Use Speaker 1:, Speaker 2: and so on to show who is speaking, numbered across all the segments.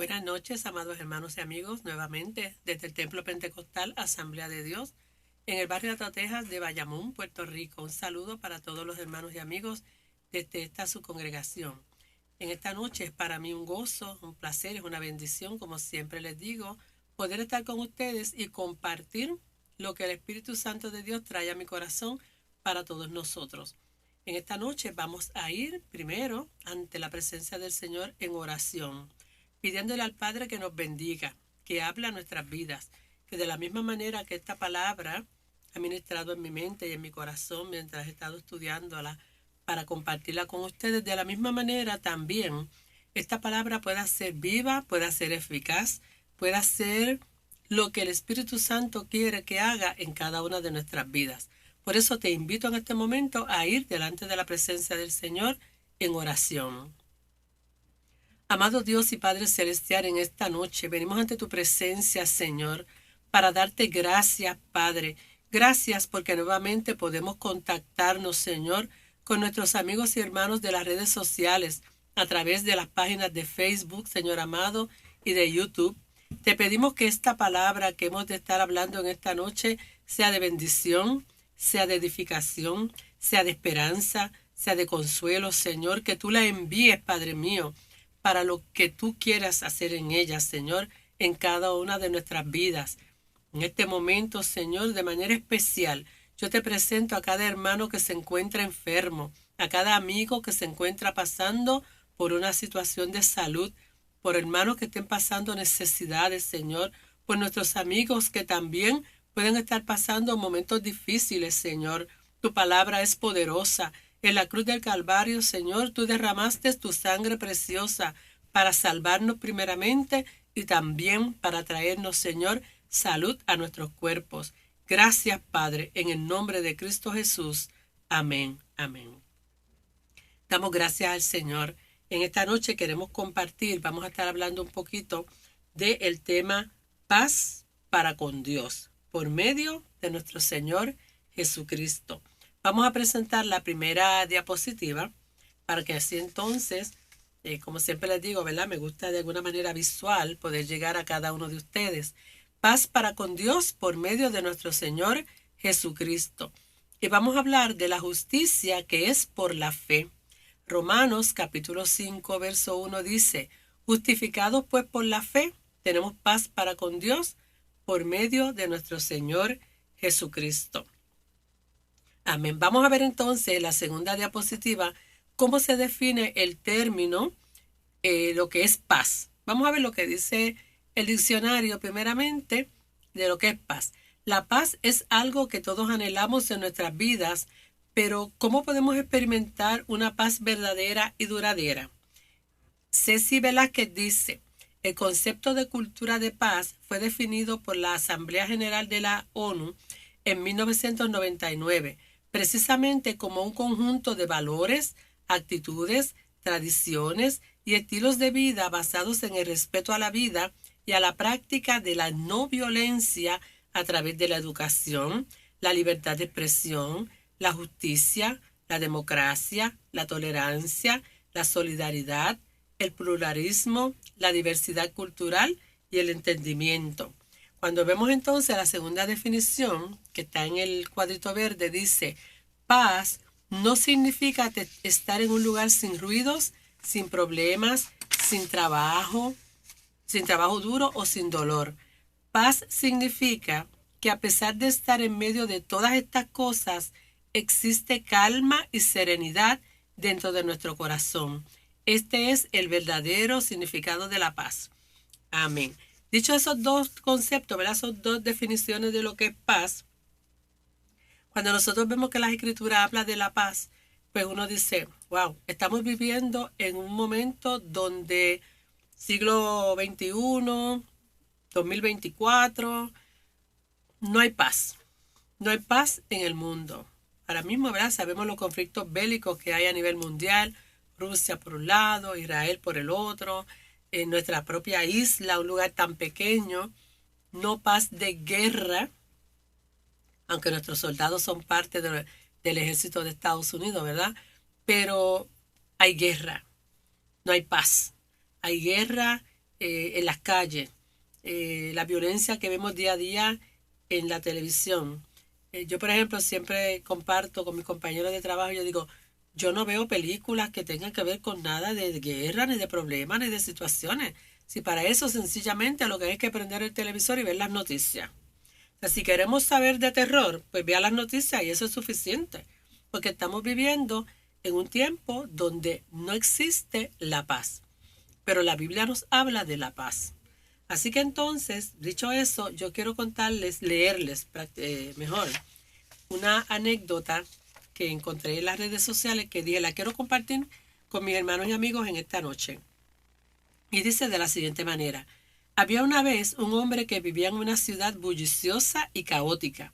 Speaker 1: Buenas noches, amados hermanos y amigos, nuevamente desde el Templo Pentecostal Asamblea de Dios en el barrio de Atotejas de Bayamón, Puerto Rico. Un saludo para todos los hermanos y amigos desde esta su congregación. En esta noche es para mí un gozo, un placer, es una bendición, como siempre les digo, poder estar con ustedes y compartir lo que el Espíritu Santo de Dios trae a mi corazón para todos nosotros. En esta noche vamos a ir primero ante la presencia del Señor en oración, pidiéndole al Padre que nos bendiga, que hable a nuestras vidas, que de la misma manera que esta palabra ha ministrado en mi mente y en mi corazón mientras he estado estudiándola para compartirla con ustedes, de la misma manera también esta palabra pueda ser viva, pueda ser eficaz, pueda ser lo que el Espíritu Santo quiere que haga en cada una de nuestras vidas. Por eso te invito en este momento a ir delante de la presencia del Señor en oración. Amado Dios y Padre Celestial, en esta noche venimos ante tu presencia, Señor, para darte gracias, Padre. Gracias porque nuevamente podemos contactarnos, Señor, con nuestros amigos y hermanos de las redes sociales, a través de las páginas de Facebook, Señor amado, y de YouTube. Te pedimos que esta palabra que hemos de estar hablando en esta noche sea de bendición, sea de edificación, sea de esperanza, sea de consuelo, Señor, que tú la envíes, Padre mío, para lo que tú quieras hacer en ella, Señor, en cada una de nuestras vidas. En este momento, Señor, de manera especial, yo te presento a cada hermano que se encuentra enfermo, a cada amigo que se encuentra pasando por una situación de salud, por hermanos que estén pasando necesidades, Señor, por nuestros amigos que también pueden estar pasando momentos difíciles, Señor. Tu palabra es poderosa. En la cruz del Calvario, Señor, tú derramaste tu sangre preciosa para salvarnos primeramente y también para traernos, Señor, salud a nuestros cuerpos. Gracias, Padre, en el nombre de Cristo Jesús. Amén, amén. Damos gracias al Señor. En esta noche queremos compartir, vamos a estar hablando un poquito del tema paz para con Dios, por medio de nuestro Señor Jesucristo. Vamos a presentar la primera diapositiva para que así entonces, como siempre les digo, ¿verdad? Me gusta de alguna manera visual poder llegar a cada uno de ustedes. Paz para con Dios por medio de nuestro Señor Jesucristo. Y vamos a hablar de la justicia que es por la fe. Romanos capítulo 5, verso 1 dice, justificados pues por la fe, tenemos paz para con Dios por medio de nuestro Señor Jesucristo. Amén. Vamos a ver entonces en la segunda diapositiva cómo se define el término, lo que es paz. Vamos a ver lo que dice el diccionario primeramente de lo que es paz. La paz es algo que todos anhelamos en nuestras vidas, pero ¿cómo podemos experimentar una paz verdadera y duradera? Ceci Velázquez dice, el concepto de cultura de paz fue definido por la Asamblea General de la ONU en 1999, precisamente como un conjunto de valores, actitudes, tradiciones y estilos de vida basados en el respeto a la vida y a la práctica de la no violencia a través de la educación, la libertad de expresión, la justicia, la democracia, la tolerancia, la solidaridad, el pluralismo, la diversidad cultural y el entendimiento. Cuando vemos entonces la segunda definición, que está en el cuadrito verde, dice, paz no significa estar en un lugar sin ruidos, sin problemas, sin trabajo duro o sin dolor. Paz significa que a pesar de estar en medio de todas estas cosas, existe calma y serenidad dentro de nuestro corazón. Este es el verdadero significado de la paz. Amén. Dicho esos dos conceptos, ¿verdad? Esas dos definiciones de lo que es paz, cuando nosotros vemos que la Escritura habla de la paz, pues uno dice, wow, estamos viviendo en un momento donde siglo XXI, 2024, no hay paz. No hay paz en el mundo. Ahora mismo, ¿verdad? Sabemos los conflictos bélicos que hay a nivel mundial, Rusia por un lado, Israel por el otro, en nuestra propia isla, un lugar tan pequeño, no paz de guerra, aunque nuestros soldados son parte del ejército de Estados Unidos, ¿verdad? Pero hay guerra, no hay paz. Hay guerra en las calles, la violencia que vemos día a día en la televisión. Yo, por ejemplo, siempre comparto con mis compañeros de trabajo, yo digo, yo no veo películas que tengan que ver con nada de guerra, ni de problemas, ni de situaciones. Si para eso sencillamente lo que hay que prender el televisor y ver las noticias. O sea, si queremos saber de terror, pues vea las noticias y eso es suficiente. Porque estamos viviendo en un tiempo donde no existe la paz. Pero la Biblia nos habla de la paz. Así que entonces, dicho eso, yo quiero leerles mejor una anécdota que encontré en las redes sociales que dije, la quiero compartir con mis hermanos y amigos en esta noche. Y dice de la siguiente manera: había una vez un hombre que vivía en una ciudad bulliciosa y caótica.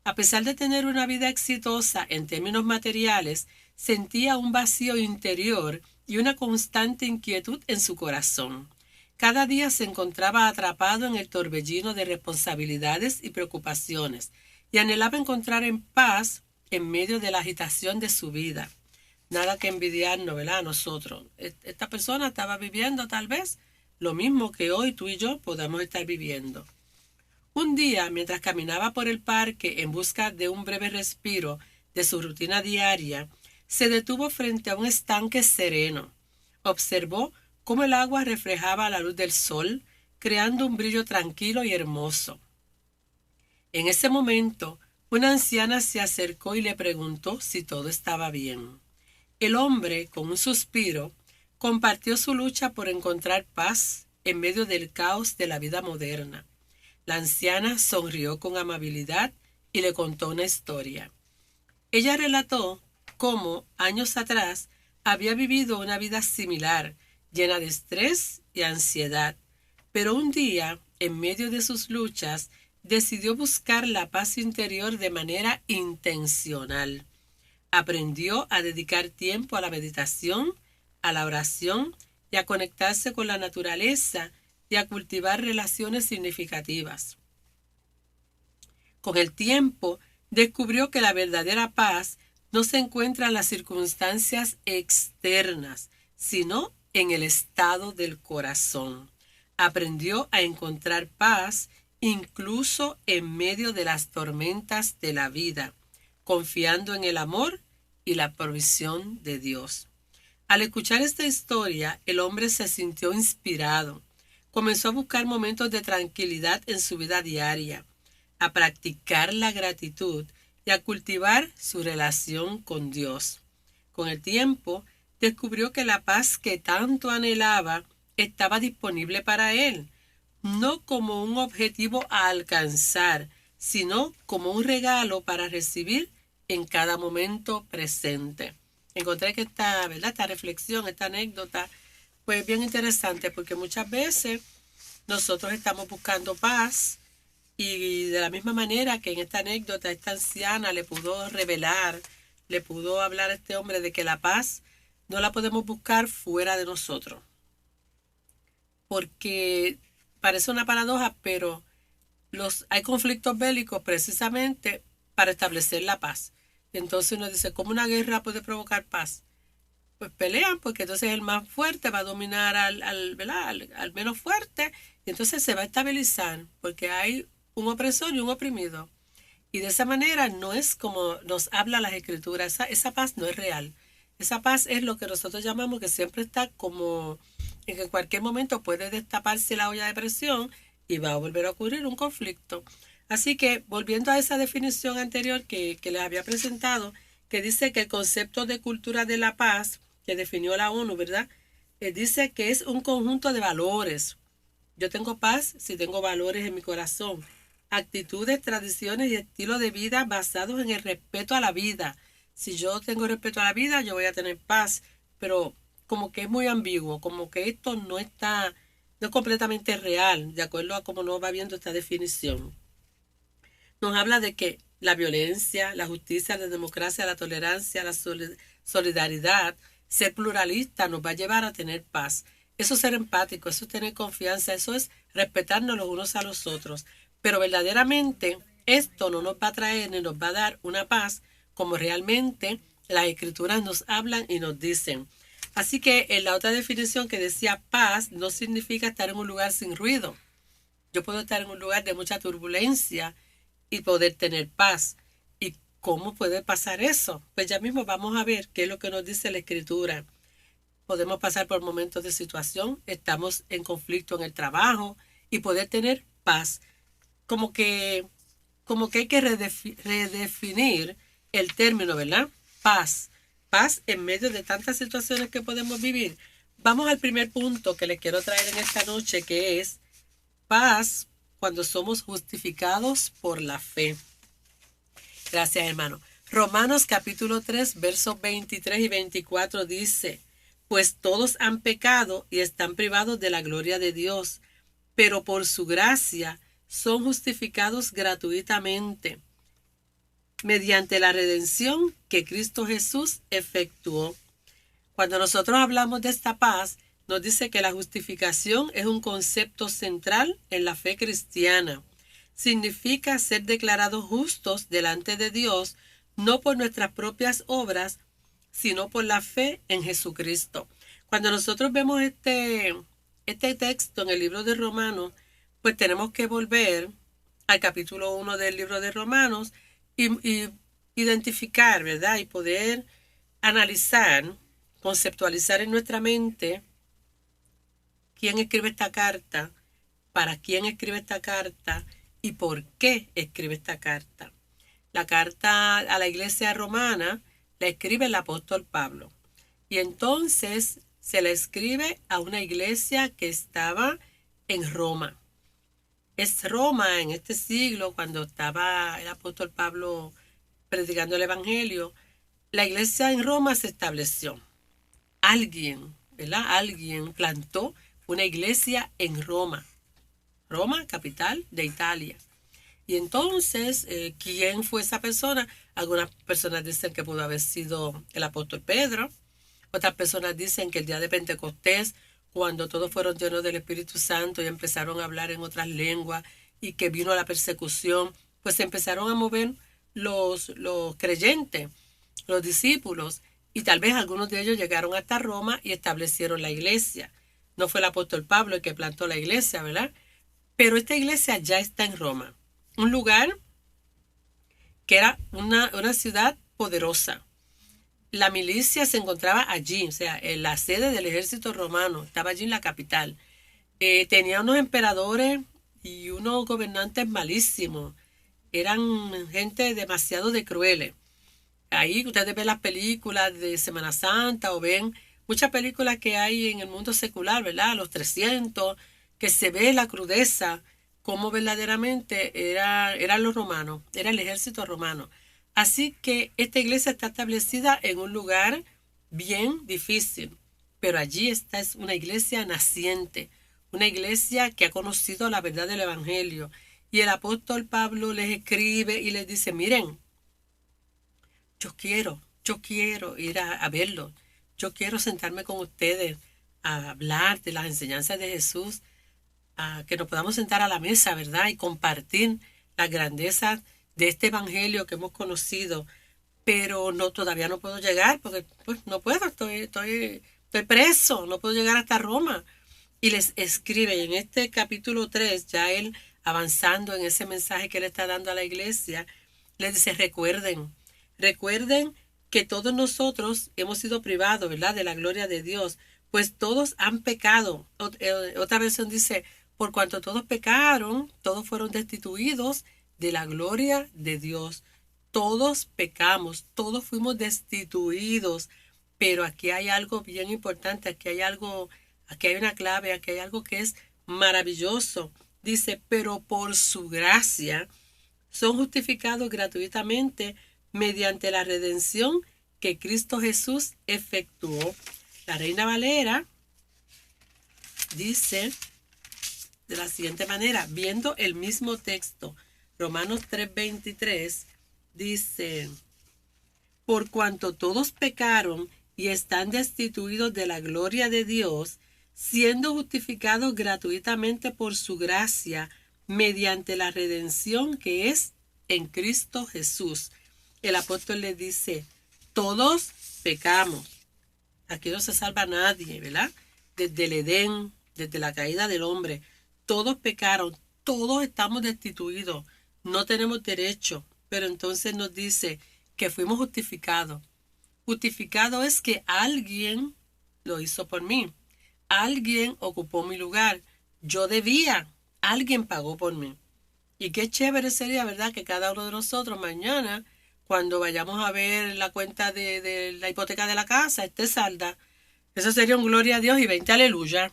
Speaker 1: A pesar de tener una vida exitosa en términos materiales, sentía un vacío interior y una constante inquietud en su corazón. Cada día se encontraba atrapado en el torbellino de responsabilidades y preocupaciones, y anhelaba encontrar en paz en medio de la agitación de su vida. Nada que envidiarnos, ¿verdad? A nosotros. Esta persona estaba viviendo tal vez lo mismo que hoy tú y yo podamos estar viviendo. Un día, mientras caminaba por el parque en busca de un breve respiro de su rutina diaria, se detuvo frente a un estanque sereno. Observó cómo el agua reflejaba la luz del sol, creando un brillo tranquilo y hermoso. En ese momento, una anciana se acercó y le preguntó si todo estaba bien. El hombre, con un suspiro, compartió su lucha por encontrar paz en medio del caos de la vida moderna. La anciana sonrió con amabilidad y le contó una historia. Ella relató cómo, años atrás, había vivido una vida similar, llena de estrés y ansiedad, pero un día, en medio de sus luchas, decidió buscar la paz interior de manera intencional. Aprendió a dedicar tiempo a la meditación, a la oración y a conectarse con la naturaleza y a cultivar relaciones significativas. Con el tiempo, descubrió que la verdadera paz no se encuentra en las circunstancias externas, sino en el estado del corazón. Aprendió a encontrar paz incluso en medio de las tormentas de la vida, confiando en el amor y la provisión de Dios. Al escuchar esta historia, el hombre se sintió inspirado. Comenzó a buscar momentos de tranquilidad en su vida diaria, a practicar la gratitud y a cultivar su relación con Dios. Con el tiempo, descubrió que la paz que tanto anhelaba estaba disponible para él, no como un objetivo a alcanzar, sino como un regalo para recibir en cada momento presente. Encontré que esta reflexión, esta anécdota, pues bien interesante, porque muchas veces nosotros estamos buscando paz y de la misma manera que en esta anécdota esta anciana le pudo revelar, le pudo hablar a este hombre de que la paz no la podemos buscar fuera de nosotros. Porque parece una paradoja, pero hay conflictos bélicos precisamente para establecer la paz. Entonces uno dice, ¿cómo una guerra puede provocar paz? Pues pelean, porque entonces el más fuerte va a dominar al menos fuerte, y entonces se va a estabilizar, porque hay un opresor y un oprimido. Y de esa manera no es como nos habla las escrituras, esa paz no es real. Esa paz es lo que nosotros llamamos que siempre está como en que en cualquier momento puede destaparse la olla de presión y va a volver a ocurrir un conflicto. Así que, volviendo a esa definición anterior que les había presentado, que dice que el concepto de cultura de la paz, que definió la ONU, ¿verdad? Dice que es un conjunto de valores. Yo tengo paz si tengo valores en mi corazón, actitudes, tradiciones y estilos de vida basados en el respeto a la vida. Si yo tengo respeto a la vida, yo voy a tener paz, pero como que es muy ambiguo, como que esto no es completamente real, de acuerdo a cómo nos va viendo esta definición. Nos habla de que la violencia, la justicia, la democracia, la tolerancia, la solidaridad, ser pluralista nos va a llevar a tener paz. Eso es ser empático, eso es tener confianza, eso es respetarnos los unos a los otros. Pero verdaderamente esto no nos va a traer ni nos va a dar una paz como realmente las escrituras nos hablan y nos dicen. Así que en la otra definición que decía paz no significa estar en un lugar sin ruido. Yo puedo estar en un lugar de mucha turbulencia y poder tener paz. ¿Y cómo puede pasar eso? Pues ya mismo vamos a ver qué es lo que nos dice la Escritura. Podemos pasar por momentos de situación, estamos en conflicto en el trabajo y poder tener paz. Como que, como que hay que redefinir el término, ¿verdad? Paz. Paz en medio de tantas situaciones que podemos vivir. Vamos al primer punto que les quiero traer en esta noche, que es paz cuando somos justificados por la fe. Gracias, hermano. Romanos capítulo 3, versos 23 y 24 dice: pues todos han pecado y están privados de la gloria de Dios, pero por su gracia son justificados gratuitamente mediante la redención que Cristo Jesús efectuó. Cuando nosotros hablamos de esta paz, nos dice que la justificación es un concepto central en la fe cristiana. Significa ser declarados justos delante de Dios, no por nuestras propias obras, sino por la fe en Jesucristo. Cuando nosotros vemos este texto en el libro de Romanos, pues tenemos que volver al capítulo 1 del libro de Romanos y identificar, ¿verdad? Y poder analizar, conceptualizar en nuestra mente quién escribe esta carta, para quién escribe esta carta y por qué escribe esta carta. La carta a la iglesia romana la escribe el apóstol Pablo. Y entonces se la escribe a una iglesia que estaba en Roma. Es Roma en este siglo, cuando estaba el apóstol Pablo predicando el evangelio, la iglesia en Roma se estableció. Alguien, ¿verdad? Alguien plantó una iglesia en Roma. Roma, capital de Italia. Y entonces, ¿quién fue esa persona? Algunas personas dicen que pudo haber sido el apóstol Pedro. Otras personas dicen que el día de Pentecostés, cuando todos fueron llenos del Espíritu Santo y empezaron a hablar en otras lenguas y que vino la persecución, pues se empezaron a mover los creyentes, los discípulos, y tal vez algunos de ellos llegaron hasta Roma y establecieron la iglesia. No fue el apóstol Pablo el que plantó la iglesia, ¿verdad? Pero esta iglesia ya está en Roma. Un lugar que era una ciudad poderosa. La milicia se encontraba allí, o sea, en la sede del ejército romano, estaba allí en la capital. Tenía unos emperadores y unos gobernantes malísimos. Eran gente demasiado de crueles. Ahí ustedes ven las películas de Semana Santa o ven muchas películas que hay en el mundo secular, ¿verdad? Los 300, que se ve la crudeza, cómo verdaderamente eran los romanos, era el ejército romano. Así que esta iglesia está establecida en un lugar bien difícil, pero allí está es una iglesia naciente, una iglesia que ha conocido la verdad del evangelio. Y el apóstol Pablo les escribe y les dice: miren, yo quiero ir a verlo, yo quiero sentarme con ustedes a hablar de las enseñanzas de Jesús, a que nos podamos sentar a la mesa, ¿verdad? Y compartir las grandezas de este evangelio que hemos conocido, pero todavía no puedo llegar porque pues no puedo, estoy preso, no puedo llegar hasta Roma. Y les escribe en este capítulo 3, ya él avanzando en ese mensaje que él está dando a la iglesia, les dice: recuerden que todos nosotros hemos sido privados, ¿verdad?, de la gloria de Dios, pues todos han pecado. Otra versión dice: por cuanto todos pecaron, todos fueron destituidos de la gloria de Dios. Todos pecamos, todos fuimos destituidos, pero aquí hay algo bien importante, aquí hay una clave, aquí hay algo que es maravilloso. Dice: pero por su gracia son justificados gratuitamente mediante la redención que Cristo Jesús efectuó. La Reina Valera dice de la siguiente manera, viendo el mismo texto, Romanos 3:23, dice: por cuanto todos pecaron y están destituidos de la gloria de Dios, siendo justificados gratuitamente por su gracia, mediante la redención que es en Cristo Jesús. El apóstol le dice: todos pecamos, Aquí no se salva nadie, ¿verdad? Desde el Edén, desde la caída del hombre, todos pecaron, todos estamos destituidos, no tenemos derecho, pero entonces nos dice que fuimos justificados. Justificado es que alguien lo hizo por mí, alguien ocupó mi lugar, yo debía, alguien pagó por mí. Y qué chévere sería, ¿verdad?, que cada uno de nosotros mañana, cuando vayamos a ver la cuenta de la hipoteca de la casa, esté salda. Eso sería un gloria a Dios y 20 aleluya.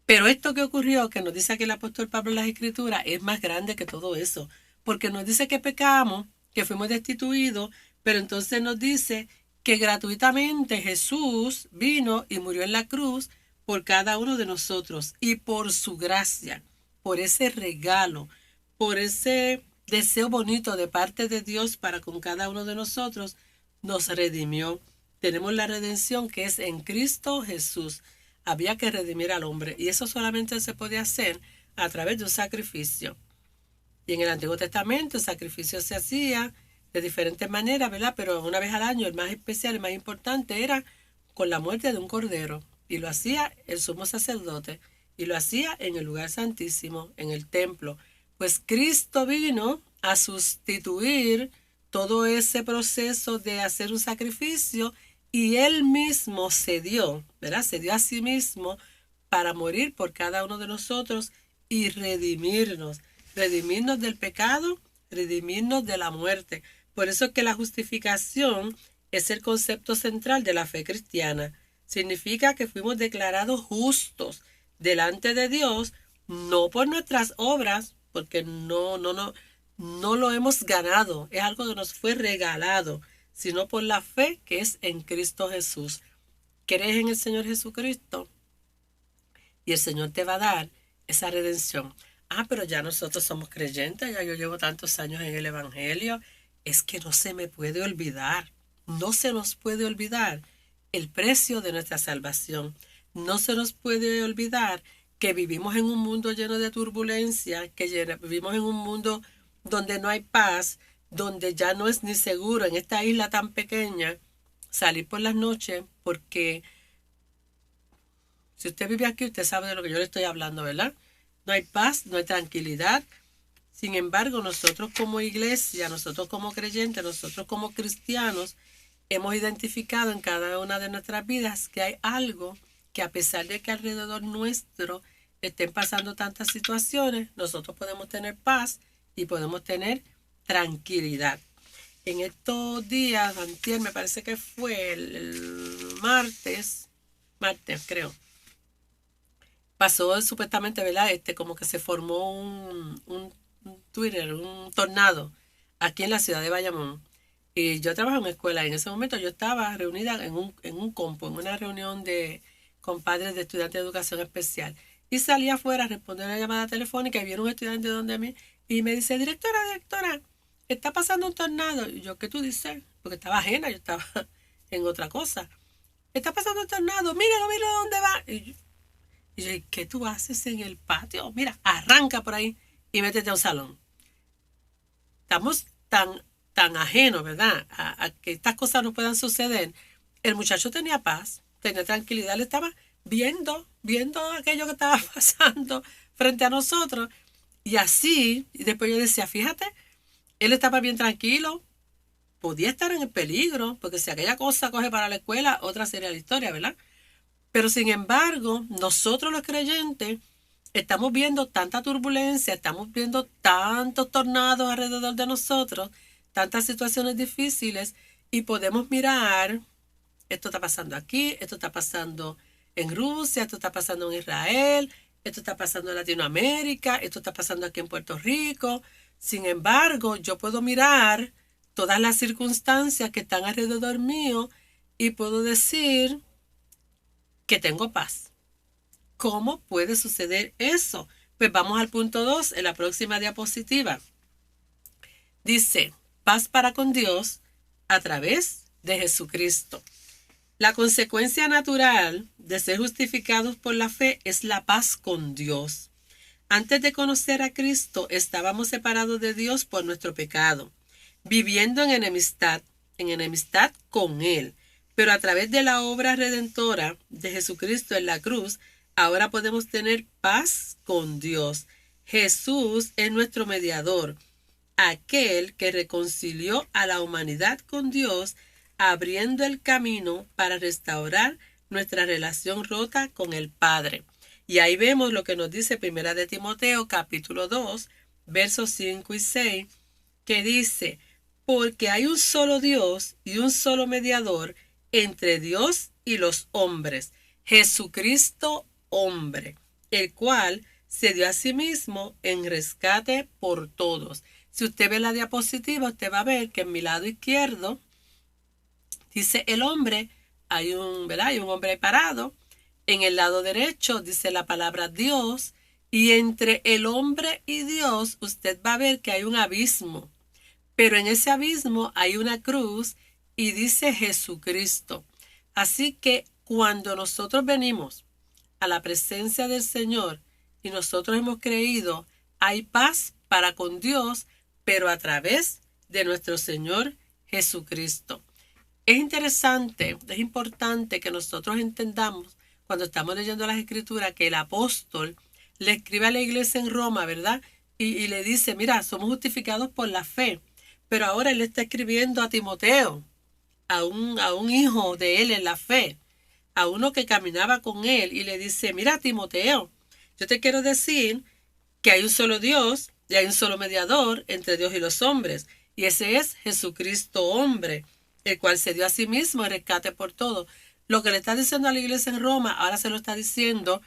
Speaker 1: Pero esto que ocurrió, que nos dice aquí el apóstol Pablo en las Escrituras, es más grande que todo eso. Porque nos dice que pecamos, que fuimos destituidos, pero entonces nos dice que gratuitamente Jesús vino y murió en la cruz por cada uno de nosotros. Y por su gracia, por ese regalo, por ese deseo bonito de parte de Dios para con cada uno de nosotros, nos redimió. Tenemos la redención que es en Cristo Jesús. Había que redimir al hombre y eso solamente se podía hacer a través de un sacrificio. Y en el Antiguo Testamento el sacrificio se hacía de diferentes maneras, ¿verdad? Pero una vez al año, el más especial, el más importante era con la muerte de un cordero. Y lo hacía el sumo sacerdote y lo hacía en el lugar santísimo, en el templo. Pues Cristo vino a sustituir todo ese proceso de hacer un sacrificio y Él mismo se dio, ¿verdad? Se dio a sí mismo para morir por cada uno de nosotros y redimirnos del pecado, redimirnos de la muerte. Por eso es que la justificación es el concepto central de la fe cristiana. Significa que fuimos declarados justos delante de Dios, no por nuestras obras, porque no lo hemos ganado, es algo que nos fue regalado, sino por la fe que es en Cristo Jesús. ¿Crees en el Señor Jesucristo? Y el Señor te va a dar esa redención. Pero ya nosotros somos creyentes, ya yo llevo tantos años en el Evangelio. Es que no se me puede olvidar, no se nos puede olvidar el precio de nuestra salvación. No se nos puede olvidar que vivimos en un mundo lleno de turbulencia, que vivimos en un mundo donde no hay paz, donde ya no es ni seguro en esta isla tan pequeña salir por las noches, porque si usted vive aquí, usted sabe de lo que yo le estoy hablando, ¿verdad? No hay paz, no hay tranquilidad. Sin embargo, nosotros como iglesia, nosotros como creyentes, nosotros como cristianos, hemos identificado en cada una de nuestras vidas que hay algo que, a pesar de que alrededor nuestro estén pasando tantas situaciones, nosotros podemos tener paz y podemos tener tranquilidad. En estos días, antier, me parece que fue el martes creo, pasó supuestamente, ¿verdad? Como que se formó un tornado aquí en la ciudad de Bayamón. Y yo trabajo en una escuela y en ese momento yo estaba reunida en una reunión con padres de estudiantes de educación especial. Y salí afuera a responder una llamada telefónica y viene un estudiante donde a mí y me dice, directora, está pasando un tornado. Y yo, ¿qué tú dices? Porque estaba ajena, yo estaba en otra cosa. Está pasando un tornado, míralo, ¿dónde va? Y yo, ¿qué tú haces en el patio? Mira, arranca por ahí y métete a un salón. Estamos tan ajenos, ¿verdad? A que estas cosas no puedan suceder. El muchacho tenía paz, tenía tranquilidad, le estaba viendo aquello que estaba pasando frente a nosotros. Y así, y después yo decía, fíjate, él estaba bien tranquilo, podía estar en el peligro, porque si aquella cosa coge para la escuela, otra sería la historia, ¿verdad? Pero sin embargo, nosotros los creyentes estamos viendo tanta turbulencia, estamos viendo tantos tornados alrededor de nosotros, tantas situaciones difíciles, y podemos mirar, esto está pasando aquí, esto está pasando en Rusia, esto está pasando en Israel, esto está pasando en Latinoamérica, esto está pasando aquí en Puerto Rico. Sin embargo, yo puedo mirar todas las circunstancias que están alrededor mío y puedo decir que tengo paz. ¿Cómo puede suceder eso? Pues vamos al punto 2 en la próxima diapositiva. Dice, paz para con Dios a través de Jesucristo. La consecuencia natural de ser justificados por la fe es la paz con Dios. Antes de conocer a Cristo, estábamos separados de Dios por nuestro pecado, viviendo en enemistad con Él. Pero a través de la obra redentora de Jesucristo en la cruz, ahora podemos tener paz con Dios. Jesús es nuestro mediador, aquel que reconcilió a la humanidad con Dios, abriendo el camino para restaurar nuestra relación rota con el Padre. Y ahí vemos lo que nos dice Primera de Timoteo, capítulo 2, versos 5 y 6, que dice: porque hay un solo Dios y un solo mediador entre Dios y los hombres, Jesucristo hombre, el cual se dio a sí mismo en rescate por todos. Si usted ve la diapositiva, usted va a ver que en mi lado izquierdo dice el hombre, hay un hombre parado. En el lado derecho dice la palabra Dios, y entre el hombre y Dios usted va a ver que hay un abismo. Pero en ese abismo hay una cruz y dice Jesucristo. Así que cuando nosotros venimos a la presencia del Señor y nosotros hemos creído, hay paz para con Dios, pero a través de nuestro Señor Jesucristo. Es interesante, es importante que nosotros entendamos cuando estamos leyendo las Escrituras que el apóstol le escribe a la iglesia en Roma, ¿verdad? Y le dice, mira, somos justificados por la fe. Pero ahora él está escribiendo a Timoteo, a un hijo de él en la fe, a uno que caminaba con él, y le dice, mira, Timoteo, yo te quiero decir que hay un solo Dios y hay un solo mediador entre Dios y los hombres, y ese es Jesucristo hombre, el cual se dio a sí mismo en rescate por todo. Lo que le está diciendo a la iglesia en Roma, ahora se lo está diciendo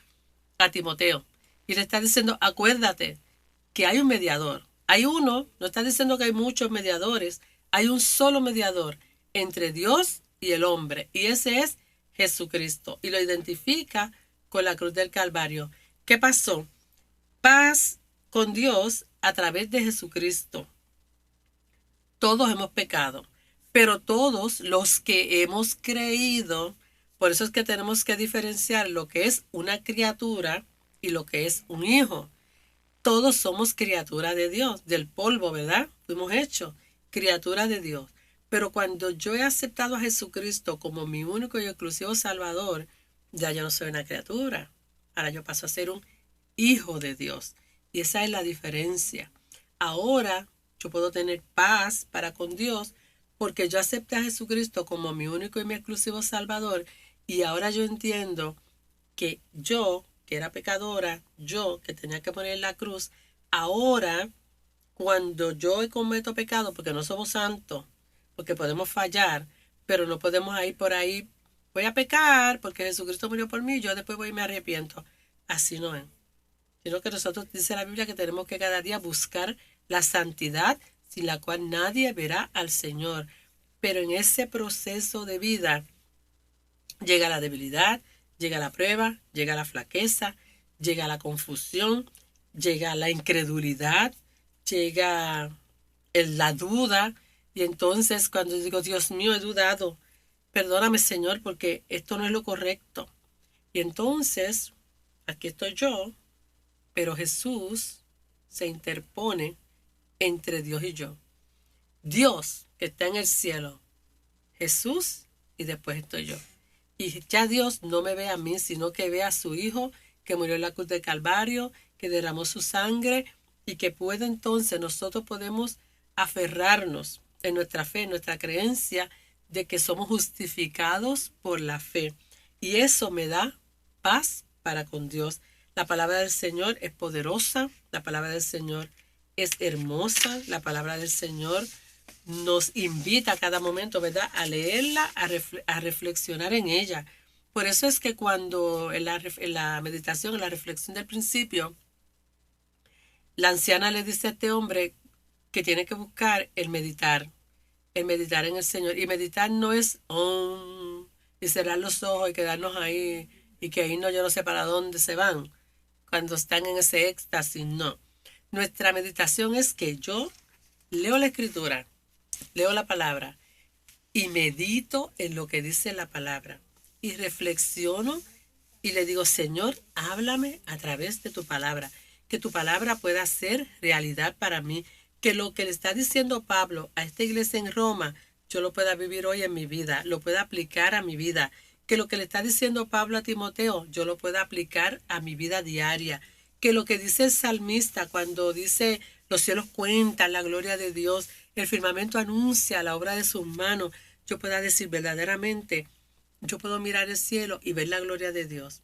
Speaker 1: a Timoteo, y le está diciendo, acuérdate que hay un mediador. Hay uno, no está diciendo que hay muchos mediadores, hay un solo mediador entre Dios y el hombre, y ese es Jesucristo, y lo identifica con la cruz del Calvario. ¿Qué pasó? Paz con Dios a través de Jesucristo. Todos hemos pecado, pero todos los que hemos creído, por eso es que tenemos que diferenciar lo que es una criatura y lo que es un hijo. Todos somos criatura de Dios, del polvo, ¿verdad? Fuimos hechos criatura de Dios. Pero cuando yo he aceptado a Jesucristo como mi único y exclusivo Salvador, ya yo no soy una criatura. Ahora yo paso a ser un hijo de Dios. Y esa es la diferencia. Ahora yo puedo tener paz para con Dios porque yo acepté a Jesucristo como mi único y mi exclusivo Salvador. Y ahora yo entiendo que yo, que era pecadora, yo que tenía que poner la cruz, ahora cuando yo cometo pecado, porque no somos santos, porque podemos fallar, pero no podemos ir por ahí, voy a pecar porque Jesucristo murió por mí, yo después voy y me arrepiento. Así no es. Sino que nosotros, dice la Biblia, que tenemos que cada día buscar la santidad sin la cual nadie verá al Señor. Pero en ese proceso de vida llega la debilidad, llega la prueba, llega la flaqueza, llega la confusión, llega la incredulidad, llega la duda. Y entonces cuando digo, Dios mío, he dudado, perdóname Señor porque esto no es lo correcto. Y entonces, aquí estoy yo, pero Jesús se interpone entre Dios y yo. Dios que está en el cielo, Jesús, y después estoy yo. Y ya Dios no me ve a mí, sino que ve a su Hijo que murió en la cruz del Calvario, que derramó su sangre y que puede entonces nosotros podemos aferrarnos en nuestra fe, en nuestra creencia de que somos justificados por la fe. Y eso me da paz para con Dios. La palabra del Señor es poderosa, la palabra del Señor es hermosa, la palabra del Señor nos invita a cada momento, ¿verdad?, a leerla, a reflexionar en ella. Por eso es que cuando en la meditación, en la reflexión del principio, la anciana le dice a este hombre que tiene que buscar el meditar en el Señor. Y meditar no es y cerrar los ojos y quedarnos ahí y que ahí no, yo no sé para dónde se van cuando están en ese éxtasis, no. Nuestra meditación es que yo leo la Escritura, leo la palabra y medito en lo que dice la palabra y reflexiono y le digo, Señor, háblame a través de tu palabra, que tu palabra pueda ser realidad para mí, que lo que le está diciendo Pablo a esta iglesia en Roma, yo lo pueda vivir hoy en mi vida, lo pueda aplicar a mi vida. Que lo que le está diciendo Pablo a Timoteo, yo lo pueda aplicar a mi vida diaria. Que lo que dice el salmista cuando dice, los cielos cuentan la gloria de Dios, el firmamento anuncia la obra de sus manos, yo pueda decir verdaderamente, yo puedo mirar el cielo y ver la gloria de Dios.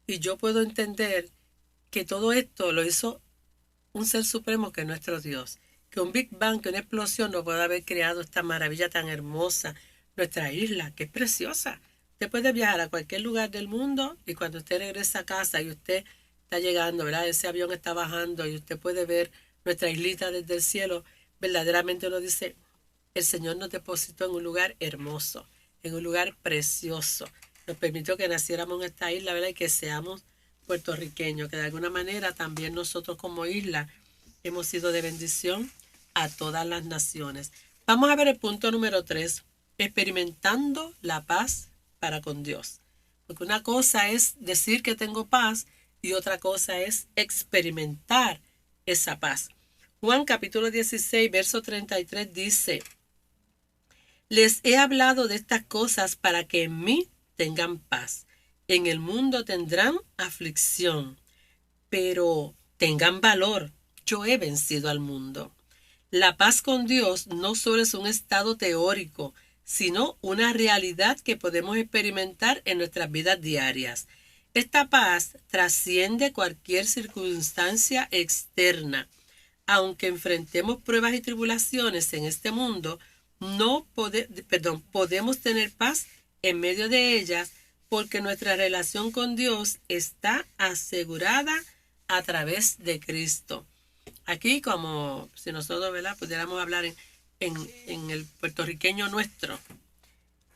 Speaker 1: Y yo puedo entender que todo esto lo hizo un ser supremo que es nuestro Dios. Que un Big Bang, que una explosión no puede haber creado esta maravilla tan hermosa, nuestra isla, que es preciosa. Usted puede viajar a cualquier lugar del mundo y cuando usted regresa a casa y usted está llegando, ¿verdad? Ese avión está bajando y usted puede ver nuestra islita desde el cielo. Verdaderamente uno dice, el Señor nos depositó en un lugar hermoso, en un lugar precioso. Nos permitió que naciéramos en esta isla, ¿verdad? Y que seamos puertorriqueños, que de alguna manera también nosotros como isla hemos sido de bendición a todas las naciones. Vamos a ver el punto número 3, experimentando la paz para con Dios. Porque una cosa es decir que tengo paz y otra cosa es experimentar esa paz. Juan capítulo 16, verso 33 dice, les he hablado de estas cosas para que en mí tengan paz. En el mundo tendrán aflicción, pero tengan valor. Yo he vencido al mundo. La paz con Dios no solo es un estado teórico, sino una realidad que podemos experimentar en nuestras vidas diarias. Esta paz trasciende cualquier circunstancia externa. Aunque enfrentemos pruebas y tribulaciones en este mundo, podemos tener paz en medio de ellas porque nuestra relación con Dios está asegurada a través de Cristo. Aquí, como si nosotros, ¿verdad?, pudiéramos hablar en el puertorriqueño nuestro,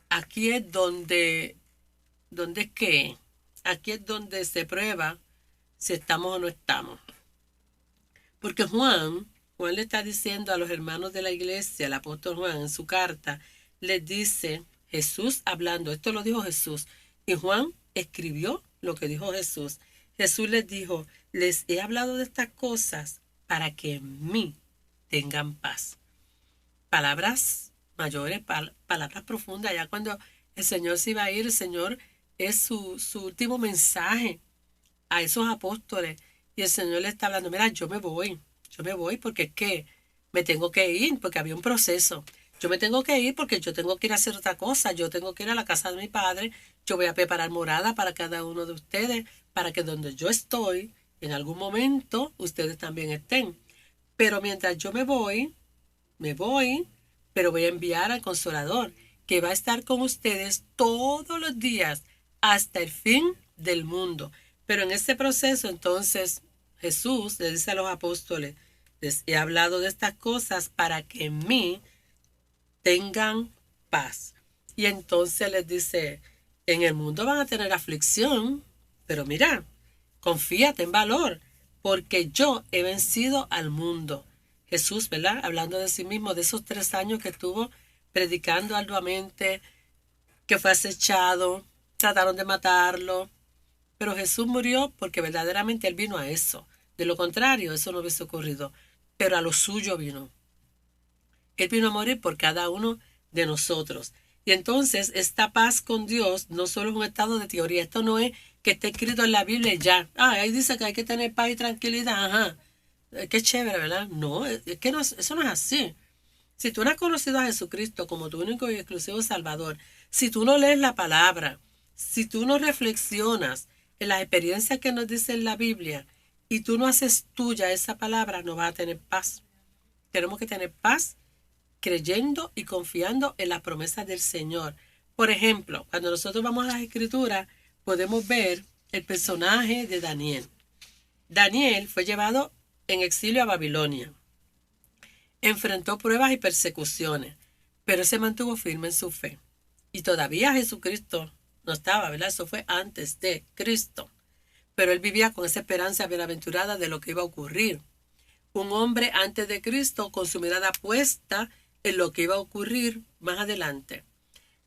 Speaker 1: aquí es donde ¿qué? Aquí es donde se prueba si estamos o no estamos. Porque Juan le está diciendo a los hermanos de la iglesia, el apóstol Juan en su carta, les dice, Jesús hablando, esto lo dijo Jesús, y Juan escribió lo que dijo Jesús. Jesús les dijo, les he hablado de estas cosas para que en mí tengan paz. Palabras mayores, palabras profundas. Ya cuando el Señor se iba a ir, el Señor es su último mensaje a esos apóstoles. Y el Señor le está hablando, mira, yo me voy porque es que me tengo que ir, porque había un proceso. Yo me tengo que ir porque yo tengo que ir a hacer otra cosa. Yo tengo que ir a la casa de mi Padre. Yo voy a preparar morada para cada uno de ustedes, para que donde yo estoy, en algún momento, ustedes también estén. Pero mientras yo me voy, pero voy a enviar al Consolador, que va a estar con ustedes todos los días hasta el fin del mundo. Pero en este proceso, entonces, Jesús le dice a los apóstoles, les he hablado de estas cosas para que en mí tengan paz. Y entonces les dice, en el mundo van a tener aflicción, pero mira, confía, ten valor, porque yo he vencido al mundo. Jesús, ¿verdad?, hablando de sí mismo, de esos 3 años que estuvo predicando arduamente, que fue acechado, trataron de matarlo, pero Jesús murió porque verdaderamente Él vino a eso. De lo contrario, eso no hubiese ocurrido. Pero a lo suyo vino. Él vino a morir por cada uno de nosotros. Y entonces esta paz con Dios no solo es un estado de teoría. Esto no es que esté escrito en la Biblia y ya. Ahí dice que hay que tener paz y tranquilidad. Ajá. Qué chévere, ¿verdad? No, es que no, eso no es así. Si tú no has conocido a Jesucristo como tu único y exclusivo Salvador, si tú no lees la palabra, si tú no reflexionas en las experiencias que nos dice en la Biblia y tú no haces tuya esa palabra, no vas a tener paz. Tenemos que tener paz creyendo y confiando en las promesas del Señor. Por ejemplo, cuando nosotros vamos a las Escrituras, podemos ver el personaje de Daniel. Daniel fue llevado en exilio a Babilonia. Enfrentó pruebas y persecuciones, pero se mantuvo firme en su fe. Y todavía Jesucristo no estaba, ¿verdad? Eso fue antes de Cristo. Pero él vivía con esa esperanza bienaventurada de lo que iba a ocurrir. Un hombre antes de Cristo con su mirada puesta en lo que iba a ocurrir más adelante.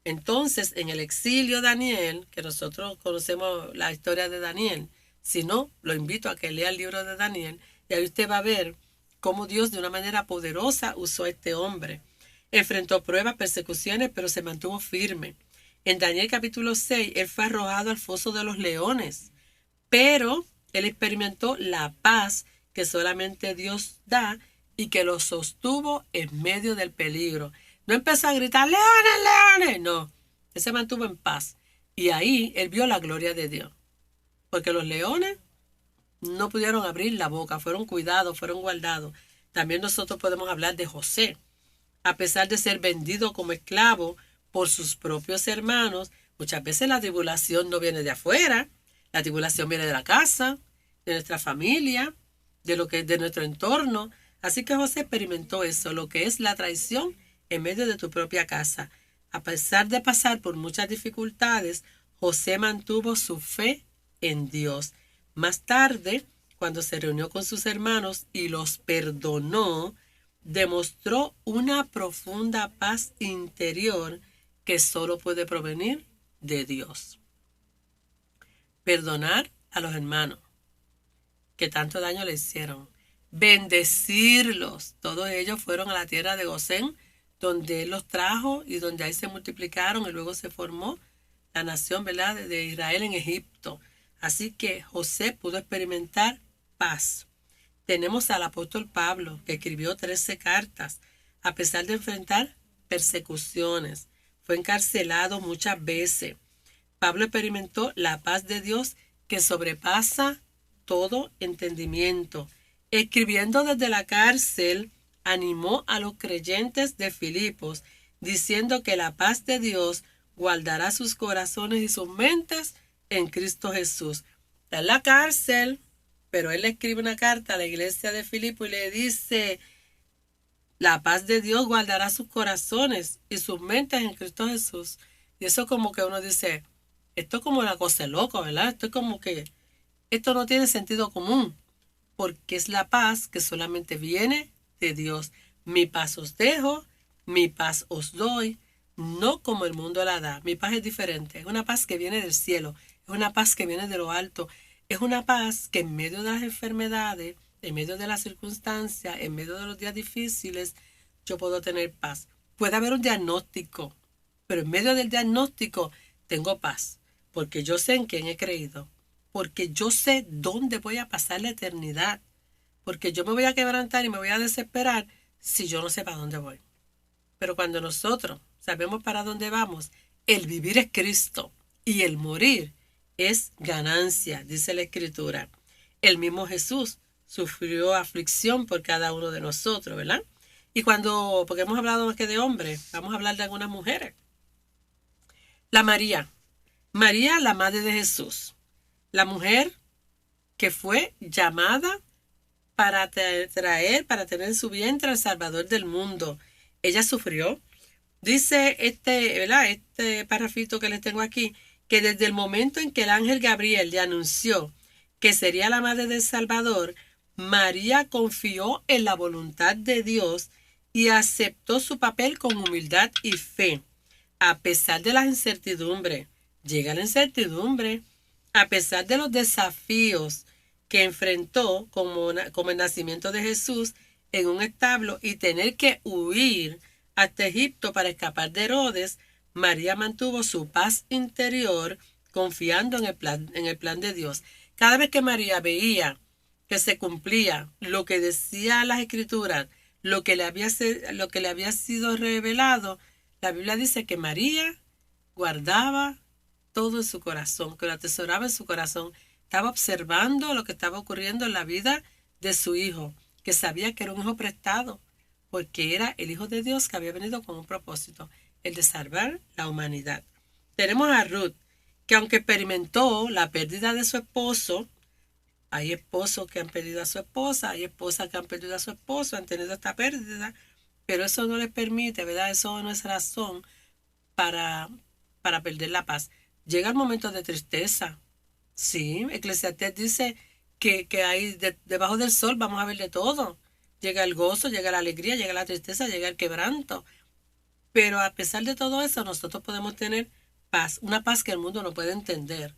Speaker 1: Entonces, en el exilio Daniel, que nosotros conocemos la historia de Daniel, si no, lo invito a que lea el libro de Daniel y ahí usted va a ver cómo Dios de una manera poderosa usó a este hombre. enfrentó pruebas, persecuciones, pero se mantuvo firme. En Daniel capítulo 6, él fue arrojado al foso de los leones, pero él experimentó la paz que solamente Dios da y que lo sostuvo en medio del peligro. No empezó a gritar, leones, leones, no. Él se mantuvo en paz. Y ahí él vio la gloria de Dios. Porque los leones no pudieron abrir la boca, fueron cuidados, fueron guardados. También nosotros podemos hablar de José. A pesar de ser vendido como esclavo por sus propios hermanos, muchas veces la tribulación no viene de afuera, la tribulación viene de la casa, de nuestra familia, de nuestro entorno. Así que José experimentó eso, lo que es la traición en medio de tu propia casa. A pesar de pasar por muchas dificultades, José mantuvo su fe en Dios. Más tarde, cuando se reunió con sus hermanos y los perdonó, demostró una profunda paz interior que solo puede provenir de Dios. Perdonar a los hermanos que tanto daño le hicieron. Bendecirlos. Todos ellos fueron a la tierra de Gosén, donde Él los trajo y donde ahí se multiplicaron y luego se formó la nación, ¿verdad?, de Israel en Egipto. Así que José pudo experimentar paz. Tenemos al apóstol Pablo, que escribió 13 cartas, a pesar de enfrentar persecuciones. Fue encarcelado muchas veces. Pablo experimentó la paz de Dios que sobrepasa todo entendimiento. Escribiendo desde la cárcel, animó a los creyentes de Filipos, diciendo que la paz de Dios guardará sus corazones y sus mentes en Cristo Jesús. Está en la cárcel, pero él le escribe una carta a la iglesia de Filipos y le dice, la paz de Dios guardará sus corazones y sus mentes en Cristo Jesús. Y eso como que uno dice, esto es como una cosa loca, ¿verdad? Esto es como que, esto no tiene sentido común, porque es la paz que solamente viene de Dios. Mi paz os dejo, mi paz os doy, no como el mundo la da. Mi paz es diferente, es una paz que viene del cielo, es una paz que viene de lo alto, es una paz que en medio de las enfermedades, en medio de las circunstancias, en medio de los días difíciles, yo puedo tener paz. Puede haber un diagnóstico, pero en medio del diagnóstico tengo paz, porque yo sé en quién he creído, porque yo sé dónde voy a pasar la eternidad, porque yo me voy a quebrantar y me voy a desesperar si yo no sé para dónde voy. Pero cuando nosotros sabemos para dónde vamos, el vivir es Cristo y el morir es ganancia, dice la Escritura. El mismo Jesús sufrió aflicción por cada uno de nosotros, ¿verdad? Y porque hemos hablado más que de hombres, vamos a hablar de algunas mujeres. La María, la madre de Jesús, la mujer que fue llamada para tener en su vientre al Salvador del mundo. Ella sufrió. Dice ¿verdad?, este parrafito que les tengo aquí, que desde el momento en que el ángel Gabriel le anunció que sería la madre del Salvador, María confió en la voluntad de Dios y aceptó su papel con humildad y fe. A pesar de las incertidumbres, llega la incertidumbre, a pesar de los desafíos que enfrentó como el nacimiento de Jesús en un establo y tener que huir hasta Egipto para escapar de Herodes, María mantuvo su paz interior confiando en el plan de Dios. Cada vez que María veía que se cumplía lo que decía las Escrituras, lo que le había sido revelado, la Biblia dice que María guardaba todo en su corazón, que lo atesoraba en su corazón. Estaba observando lo que estaba ocurriendo en la vida de su hijo, que sabía que era un hijo prestado, porque era el Hijo de Dios que había venido con un propósito, el de salvar la humanidad. Tenemos a Ruth, que aunque experimentó la pérdida de su esposo, hay esposos que han perdido a su esposa, hay esposas que han perdido a su esposo, han tenido esta pérdida, pero eso no les permite, ¿verdad? Eso no es razón para perder la paz. Llega el momento de tristeza. Sí, Eclesiastés dice que hay debajo del sol vamos a ver de todo. Llega el gozo, llega la alegría, llega la tristeza, llega el quebranto. Pero a pesar de todo eso, nosotros podemos tener paz, una paz que el mundo no puede entender.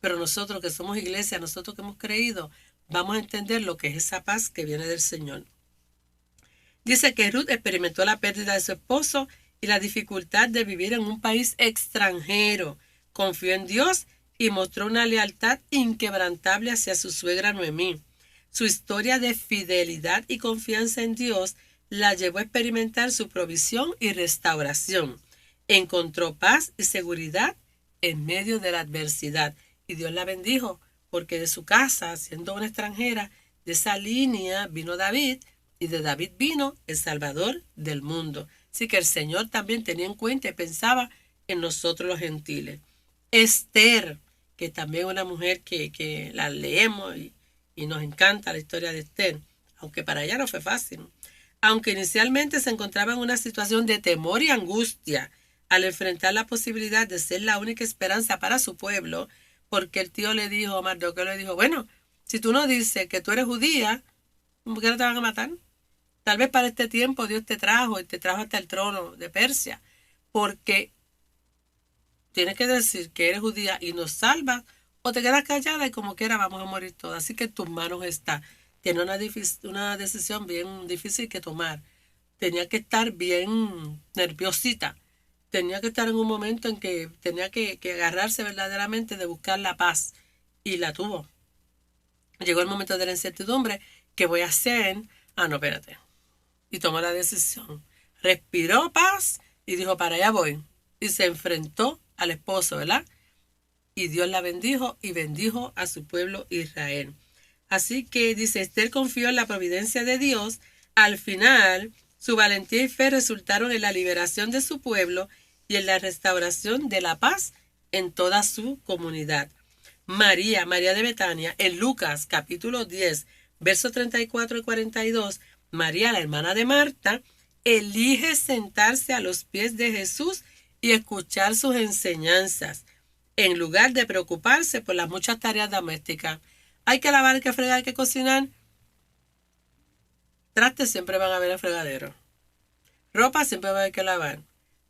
Speaker 1: Pero nosotros que somos iglesia, nosotros que hemos creído, vamos a entender lo que es esa paz que viene del Señor. Dice que Ruth experimentó la pérdida de su esposo y la dificultad de vivir en un país extranjero. Confió en Dios y mostró una lealtad inquebrantable hacia su suegra Noemí. Su historia de fidelidad y confianza en Dios la llevó a experimentar su provisión y restauración. Encontró paz y seguridad en medio de la adversidad. Y Dios la bendijo, porque de su casa, siendo una extranjera, de esa línea vino David, y de David vino el Salvador del mundo. Así que el Señor también tenía en cuenta y pensaba en nosotros los gentiles. Esther, que también es una mujer que la leemos y nos encanta la historia de Esther, aunque para ella no fue fácil. Aunque inicialmente se encontraba en una situación de temor y angustia al enfrentar la posibilidad de ser la única esperanza para su pueblo, porque el tío le dijo, Mardoqueo le dijo, bueno, si tú no dices que tú eres judía, ¿por qué no te van a matar? Tal vez para este tiempo Dios te trajo y te trajo hasta el trono de Persia, porque tienes que decir que eres judía y nos salvas, o te quedas callada y como quiera vamos a morir todas. Así que en tus manos está. Tiene una decisión bien difícil que tomar. Tenía que estar bien nerviosita. Tenía que estar en un momento en que tenía que agarrarse verdaderamente de buscar la paz. Y la tuvo. Llegó el momento de la incertidumbre. ¿Qué voy a hacer? No, espérate. Y tomó la decisión. Respiró paz y dijo, para allá voy. Y se enfrentó al esposo, ¿verdad? Y Dios la bendijo y bendijo a su pueblo Israel. Así que dice, Esther confió en la providencia de Dios. Al final, su valentía y fe resultaron en la liberación de su pueblo y en la restauración de la paz en toda su comunidad. María de Betania, en Lucas capítulo 10, versos 34 y 42, María, la hermana de Marta, elige sentarse a los pies de Jesús y escuchar sus enseñanzas, en lugar de preocuparse por las muchas tareas domésticas. Hay que lavar, hay que fregar, hay que cocinar. Trastes siempre van a haber en el fregadero. Ropa siempre va a haber que lavar.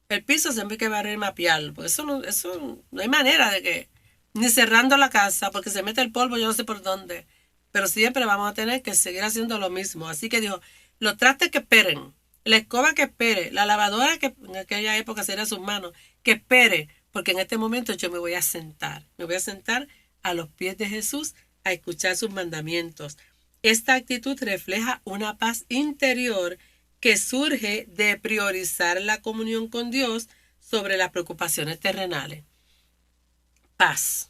Speaker 1: El piso siempre hay que barrer y mapearlo. Porque eso no hay manera de que... Ni cerrando la casa, porque se mete el polvo, yo no sé por dónde. Pero siempre vamos a tener que seguir haciendo lo mismo. Así que dijo, los trastes que esperen. La escoba que espere. La lavadora que en aquella época sería sus manos. Que espere. Porque en este momento yo me voy a sentar. Me voy a sentar a los pies de Jesús a escuchar sus mandamientos. Esta actitud refleja una paz interior que surge de priorizar la comunión con Dios sobre las preocupaciones terrenales. Paz.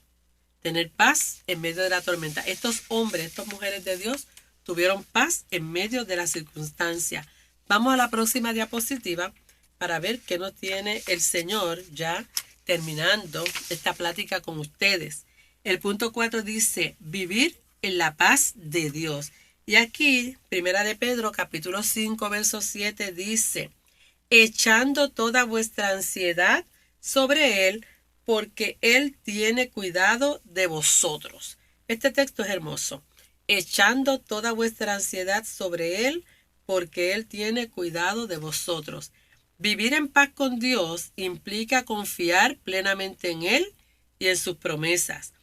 Speaker 1: Tener paz en medio de la tormenta. Estos hombres, estas mujeres de Dios tuvieron paz en medio de la circunstancia. Vamos a la próxima diapositiva para ver qué nos tiene el Señor ya terminando esta plática con ustedes. El punto 4 dice, vivir en la paz de Dios. Y aquí, Primera de Pedro, capítulo 5, verso 7, dice, echando toda vuestra ansiedad sobre Él, porque Él tiene cuidado de vosotros. Este texto es hermoso. Echando toda vuestra ansiedad sobre Él, porque Él tiene cuidado de vosotros. Vivir en paz con Dios implica confiar plenamente en Él y en sus promesas.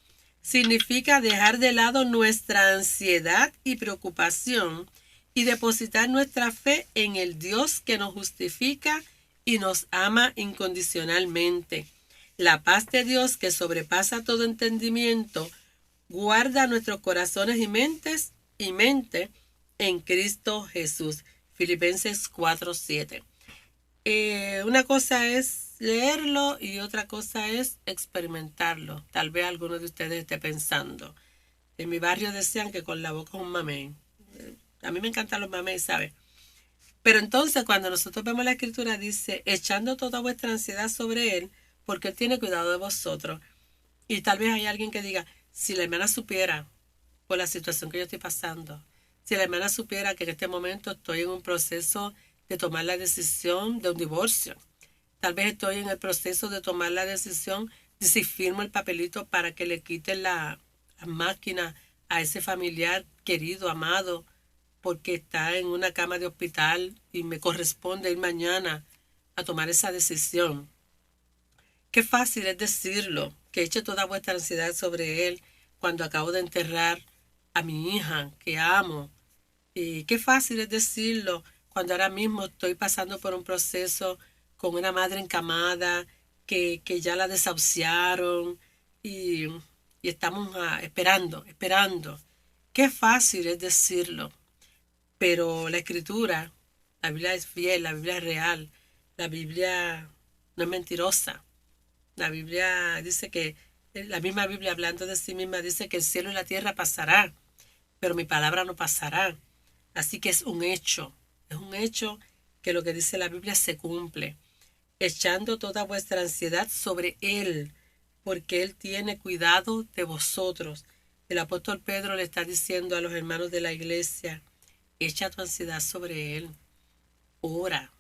Speaker 1: Significa dejar de lado nuestra ansiedad y preocupación y depositar nuestra fe en el Dios que nos justifica y nos ama incondicionalmente. La paz de Dios, que sobrepasa todo entendimiento, guarda nuestros corazones y mente en Cristo Jesús. Filipenses 4:7. Una cosa es leerlo y otra cosa es experimentarlo. Tal vez alguno de ustedes esté pensando. En mi barrio decían que con la boca es un mamey. A mí me encantan los mamey, ¿sabes? Pero entonces cuando nosotros vemos la escritura dice, echando toda vuestra ansiedad sobre Él, porque Él tiene cuidado de vosotros. Y tal vez hay alguien que diga, si la hermana supiera por la situación que yo estoy pasando, si la hermana supiera que en este momento estoy en un proceso de tomar la decisión de un divorcio, tal vez estoy en el proceso de tomar la decisión de si firmo el papelito para que le quiten la máquina a ese familiar querido, amado, porque está en una cama de hospital y me corresponde ir mañana a tomar esa decisión. Qué fácil es decirlo, que eche toda vuestra ansiedad sobre Él cuando acabo de enterrar a mi hija que amo. Y qué fácil es decirlo cuando ahora mismo estoy pasando por un proceso con una madre encamada que ya la desahuciaron y, y estamos esperando. Qué fácil es decirlo, pero la escritura, la Biblia es fiel, la Biblia es real, la Biblia no es mentirosa. La Biblia dice que, la misma Biblia hablando de sí misma dice que el cielo y la tierra pasará, pero mi palabra no pasará. Así que es un hecho que lo que dice la Biblia se cumple, echando toda vuestra ansiedad sobre Él, porque Él tiene cuidado de vosotros. El apóstol Pedro le está diciendo a los hermanos de la iglesia, echa tu ansiedad sobre Él, ora,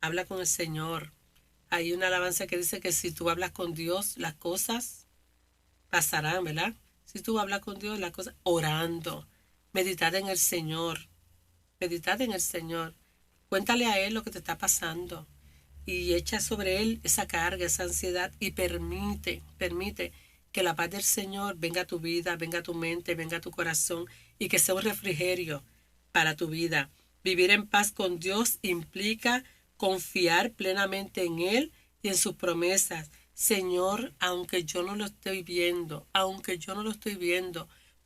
Speaker 1: habla con el Señor. Hay una alabanza que dice que si tú hablas con Dios, las cosas pasarán, ¿verdad? Si tú hablas con Dios, las cosas orando, meditad en el Señor, meditad en el Señor. Cuéntale a Él lo que te está pasando y echa sobre Él esa carga, esa ansiedad y permite que la paz del Señor venga a tu vida, venga a tu mente, venga a tu corazón y que sea un refrigerio para tu vida. Vivir en paz con Dios implica confiar plenamente en Él y en sus promesas. Señor, aunque yo no lo estoy viendo,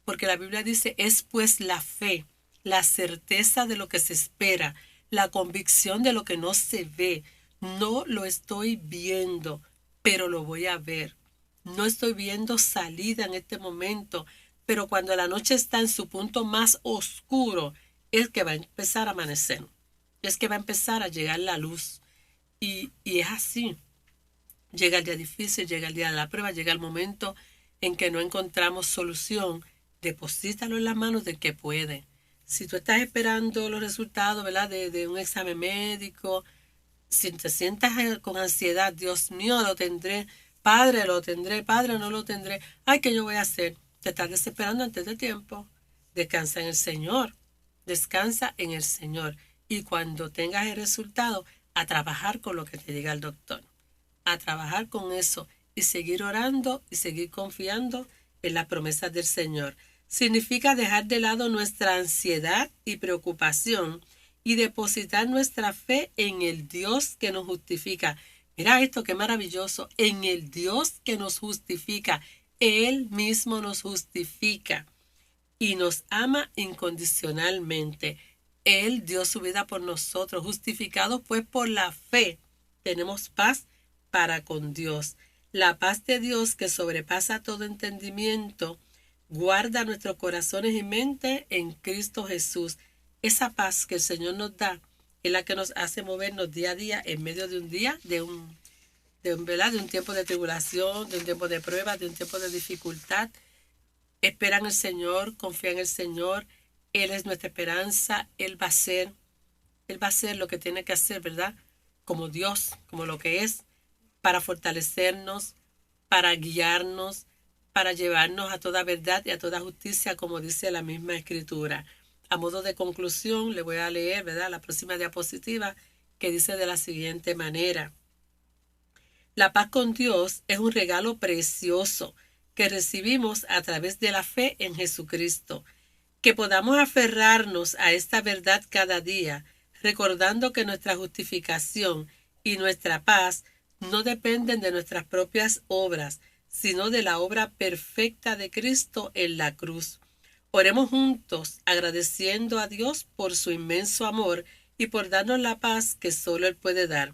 Speaker 1: porque la Biblia dice, es pues la fe, la certeza de lo que se espera, la convicción de lo que no se ve. No lo estoy viendo, pero lo voy a ver. No estoy viendo salida en este momento, pero cuando la noche está en su punto más oscuro, es que va a empezar a amanecer, es que va a empezar a llegar la luz. Y es así. Llega el día difícil, llega el día de la prueba, llega el momento en que no encontramos solución. Deposítalo en las manos del que puede. Si tú estás esperando los resultados, ¿verdad? De un examen médico, si te sientas con ansiedad, Dios mío, lo tendré, Padre, lo tendré, Padre, no lo tendré. Ay, ¿qué yo voy a hacer? Te estás desesperando antes de tiempo. Descansa en el Señor. Descansa en el Señor. Y cuando tengas el resultado, a trabajar con lo que te diga el doctor. A trabajar con eso y seguir orando y seguir confiando en las promesas del Señor. Significa dejar de lado nuestra ansiedad y preocupación y depositar nuestra fe en el Dios que nos justifica. Mira esto, qué maravilloso, en el Dios que nos justifica. Él mismo nos justifica y nos ama incondicionalmente. Él dio su vida por nosotros, justificados pues por la fe. Tenemos paz para con Dios. La paz de Dios que sobrepasa todo entendimiento, guarda nuestros corazones y mente en Cristo Jesús. Esa paz que el Señor nos da es la que nos hace movernos día a día en medio de un día, ¿verdad? De un tiempo de tribulación, de un tiempo de prueba, de un tiempo de dificultad. Espera en el Señor, confía en el Señor. Él es nuestra esperanza. Él va a hacer lo que tiene que hacer, ¿verdad? Como Dios, como lo que es, para fortalecernos, para guiarnos, para llevarnos a toda verdad y a toda justicia, como dice la misma Escritura. A modo de conclusión, le voy a leer, ¿verdad?, la próxima diapositiva, que dice de la siguiente manera. La paz con Dios es un regalo precioso que recibimos a través de la fe en Jesucristo. Que podamos aferrarnos a esta verdad cada día, recordando que nuestra justificación y nuestra paz no dependen de nuestras propias obras, sino de la obra perfecta de Cristo en la cruz. Oremos juntos, agradeciendo a Dios por su inmenso amor y por darnos la paz que solo Él puede dar.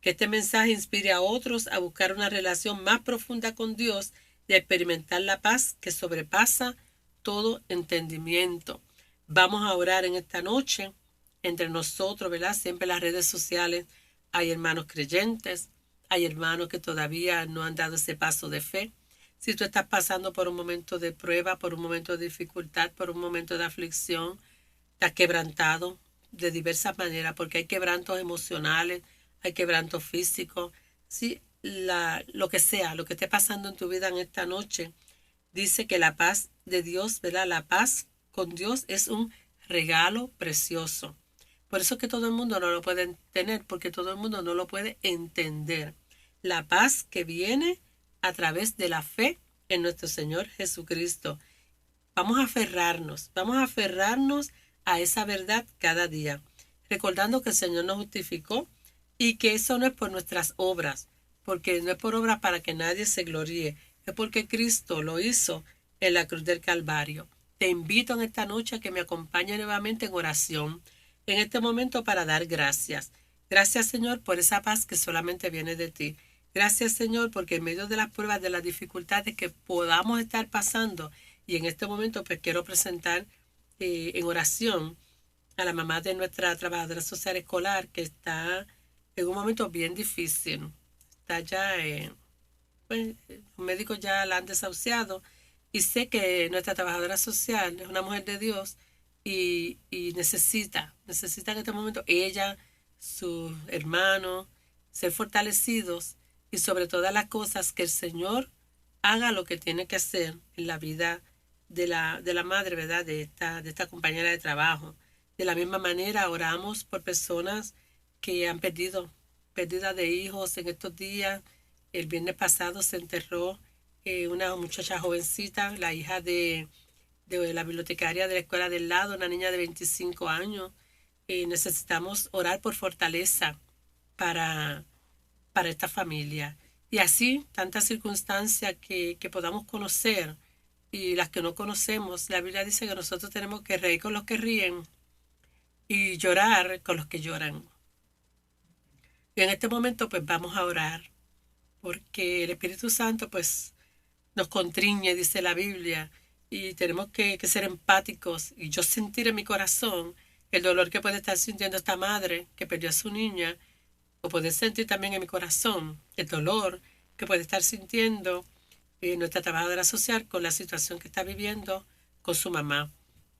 Speaker 1: Que este mensaje inspire a otros a buscar una relación más profunda con Dios y a experimentar la paz que sobrepasa todo entendimiento. Vamos a orar en esta noche entre nosotros, ¿verdad? Siempre en las redes sociales hay hermanos creyentes, hay hermanos que todavía no han dado ese paso de fe. Si tú estás pasando por un momento de prueba, por un momento de dificultad, por un momento de aflicción, estás quebrantado de diversas maneras, porque hay quebrantos emocionales, hay quebrantos físicos, sí, lo que sea, lo que esté pasando en tu vida en esta noche, dice que la paz de Dios, ¿verdad? La paz con Dios es un regalo precioso. Por eso es que todo el mundo no lo puede tener, porque todo el mundo no lo puede entender. La paz que viene a través de la fe en nuestro Señor Jesucristo. Vamos a aferrarnos a esa verdad cada día. recordando que el Señor nos justificó y que eso no es por nuestras obras, porque no es por obras para que nadie se gloríe, es porque Cristo lo hizo en la cruz del Calvario. Te invito en esta noche a que me acompañe nuevamente en oración, en este momento para dar gracias. Gracias, Señor, por esa paz que solamente viene de ti. Gracias, Señor, porque en medio de las pruebas, de las dificultades que podamos estar pasando, y en este momento pues quiero presentar en oración a la mamá de nuestra trabajadora social escolar que está en un momento bien difícil. Está ya, pues, los médicos ya la han desahuciado y sé que nuestra trabajadora social es una mujer de Dios y necesita en este momento ella, sus hermanos, ser fortalecidos y sobre todas las cosas que el Señor haga lo que tiene que hacer en la vida de la madre, ¿verdad? De esta compañera de trabajo. De la misma manera, oramos por personas que han perdido pérdida de hijos en estos días. El viernes pasado se enterró una muchacha jovencita, la hija de la bibliotecaria de la escuela del lado, una niña de 25 años. Necesitamos orar por fortaleza para esta familia. Y así, tantas circunstancias que podamos conocer y las que no conocemos. La Biblia dice que nosotros tenemos que reír con los que ríen y llorar con los que lloran. Y en este momento pues vamos a orar, porque el Espíritu Santo pues nos contriñe, dice la Biblia, y tenemos que ser empáticos y yo sentir en mi corazón el dolor que puede estar sintiendo esta madre que perdió a su niña, o poder sentir también en mi corazón el dolor que puede estar sintiendo nuestra trabajadora social con la situación que está viviendo con su mamá.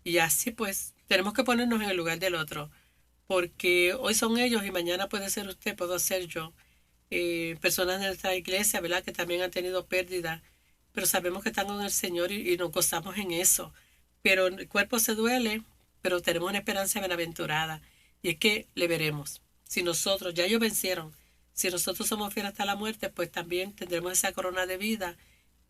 Speaker 1: Y así pues tenemos que ponernos en el lugar del otro, porque hoy son ellos y mañana puede ser usted, puedo ser yo. Personas de nuestra iglesia, ¿verdad?, que también han tenido pérdida, pero sabemos que están con el Señor y nos gozamos en eso. Pero el cuerpo se duele, pero tenemos una esperanza bienaventurada, y es que le veremos. Si nosotros, ya ellos vencieron, si nosotros somos fieles hasta la muerte, pues también tendremos esa corona de vida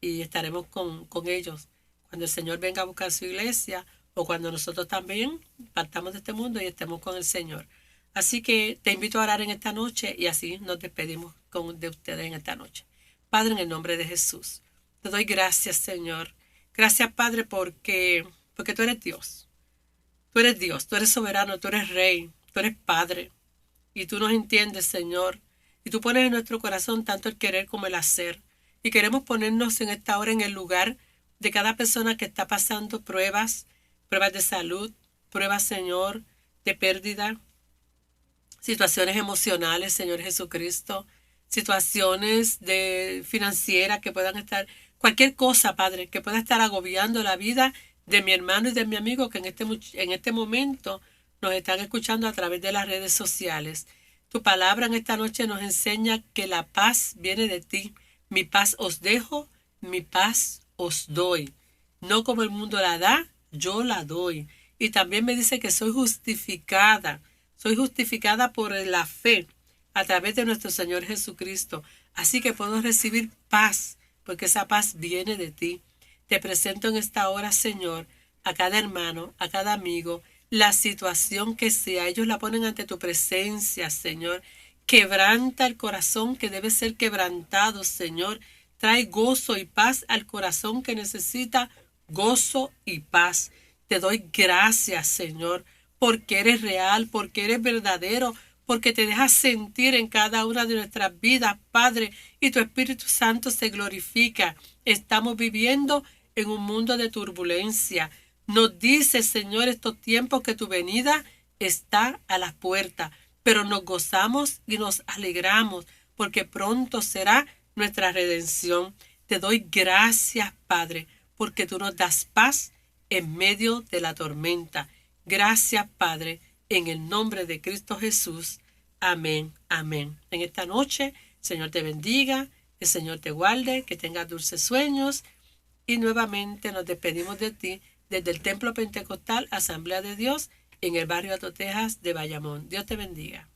Speaker 1: y estaremos con ellos cuando el Señor venga a buscar su iglesia, o cuando nosotros también partamos de este mundo y estemos con el Señor. Así que te invito a orar en esta noche y así nos despedimos de ustedes en esta noche. Padre, en el nombre de Jesús, te doy gracias, Señor. Gracias, Padre, porque tú eres Dios. Tú eres Dios, tú eres soberano, tú eres Rey, tú eres Padre. Y tú nos entiendes, Señor. Y tú pones en nuestro corazón tanto el querer como el hacer. Y queremos ponernos en esta hora en el lugar de cada persona que está pasando pruebas de salud, pruebas, Señor, de pérdida, situaciones emocionales, Señor Jesucristo, situaciones financieras que puedan estar, cualquier cosa, Padre, que pueda estar agobiando la vida de mi hermano y de mi amigo que en este momento nos están escuchando a través de las redes sociales. Tu palabra en esta noche nos enseña que la paz viene de ti. Mi paz os dejo, mi paz os doy. No como el mundo la da, yo la doy. Y también me dice que soy justificada por la fe a través de nuestro Señor Jesucristo. Así que puedo recibir paz, porque esa paz viene de ti. Te presento en esta hora, Señor, a cada hermano, a cada amigo, la situación que sea. Ellos la ponen ante tu presencia, Señor. Quebranta el corazón que debe ser quebrantado, Señor. Trae gozo y paz al corazón que necesita gozo y paz. Te doy gracias, Señor, porque eres real, porque eres verdadero, porque te dejas sentir en cada una de nuestras vidas, Padre, y tu Espíritu Santo se glorifica. Estamos viviendo en un mundo de turbulencia. Nos dice, Señor, estos tiempos que tu venida está a las puertas, pero nos gozamos y nos alegramos, porque pronto será nuestra redención. Te doy gracias, Padre, porque tú nos das paz en medio de la tormenta. Gracias, Padre, en el nombre de Cristo Jesús. Amén, amén. En esta noche, Señor te bendiga, el Señor te guarde, que tengas dulces sueños, y nuevamente nos despedimos de ti desde el Templo Pentecostal Asamblea de Dios en el barrio Alto Texas de Bayamón. Dios te bendiga.